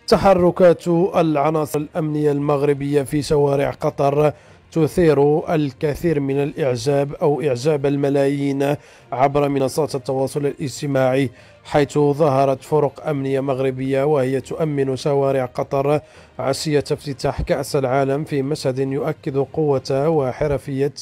تحركات العناصر الأمنية المغربية في شوارع قطر تثير الكثير من الإعجاب أو إعجاب الملايين عبر منصات التواصل الاجتماعي، حيث ظهرت فرق أمنية مغربية وهي تؤمن شوارع قطر عشية افتتاح كأس العالم في مشهد يؤكد قوة وحرفية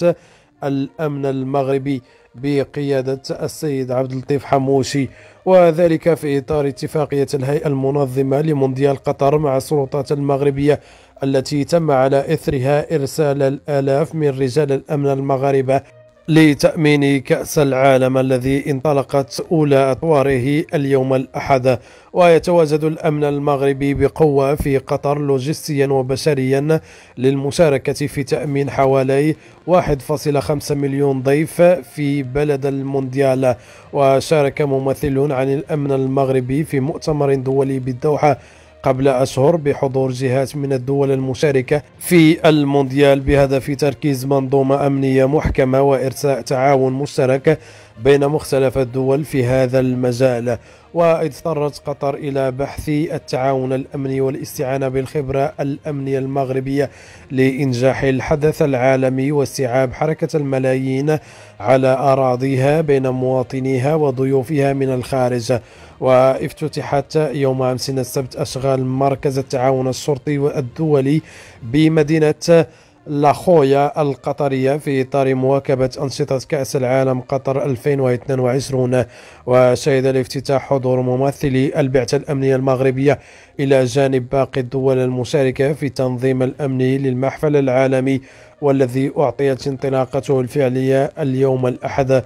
الأمن المغربي بقيادة السيد عبد اللطيف حموشي، وذلك في إطار اتفاقية الهيئة المنظمة لمونديال قطر مع السلطات المغربية التي تم على إثرها إرسال الآلاف من رجال الأمن المغاربة لتأمين كأس العالم الذي انطلقت أولى أطواره اليوم الأحد. ويتواجد الأمن المغربي بقوة في قطر لوجستيا وبشريا للمشاركة في تأمين حوالي 1.5 مليون ضيف في بلد المونديال. وشارك ممثلون عن الأمن المغربي في مؤتمر دولي بالدوحة قبل أشهر بحضور جهات من الدول المشاركة في المونديال بهدف تركيز منظومة أمنية محكمة وإرساء تعاون مشترك بين مختلف الدول في هذا المجال. واضطرت قطر إلى بحث التعاون الأمني والاستعانة بالخبرة الأمنية المغربية لإنجاح الحدث العالمي واستيعاب حركة الملايين على أراضيها بين مواطنيها وضيوفها من الخارج. وافتتحت يوم أمس السبت أشغال مركز التعاون الشرطي الدولي بمدينة لاخويا القطرية في إطار مواكبة أنشطة كأس العالم قطر 2022. وشهد الافتتاح حضور ممثلي البعثة الأمنية المغربية إلى جانب باقي الدول المشاركة في التنظيم الأمني للمحفل العالمي، والذي أعطيت انطلاقته الفعلية اليوم الأحد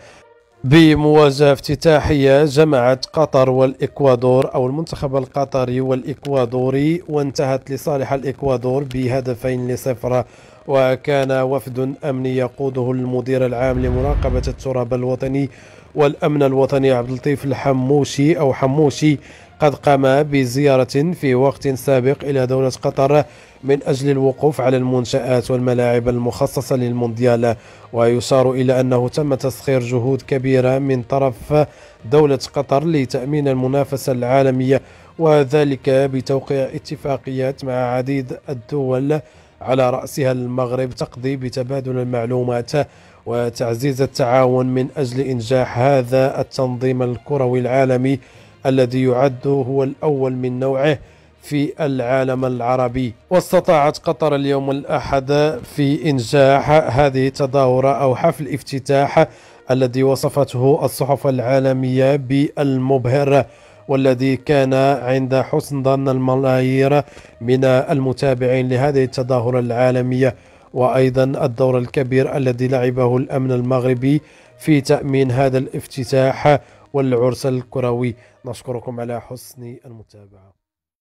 بمواجهة افتتاحية جمعت قطر والإكوادور أو المنتخب القطري والإكوادوري، وانتهت لصالح الإكوادور ب2-0. وكان وفد أمني يقوده المدير العام لمراقبة التراب الوطني والأمن الوطني عبد اللطيف الحموشي أو حموشي قد قام بزيارة في وقت سابق إلى دولة قطر من أجل الوقوف على المنشآت والملاعب المخصصة للمونديال. ويشار إلى أنه تم تسخير جهود كبيرة من طرف دولة قطر لتأمين المنافسة العالمية، وذلك بتوقيع اتفاقيات مع عديد الدول على رأسها المغرب تقضي بتبادل المعلومات وتعزيز التعاون من أجل إنجاح هذا التنظيم الكروي العالمي الذي يعد هو الأول من نوعه في العالم العربي. واستطاعت قطر اليوم الأحد في إنجاح هذه التظاهرة أو حفل افتتاح الذي وصفته الصحف العالمية بالمبهر، والذي كان عند حسن ظن الملايير من المتابعين لهذه التظاهرة العالمية، وأيضا الدور الكبير الذي لعبه الأمن المغربي في تأمين هذا الافتتاح والعرس الكروي. نشكركم على حسن المتابعة.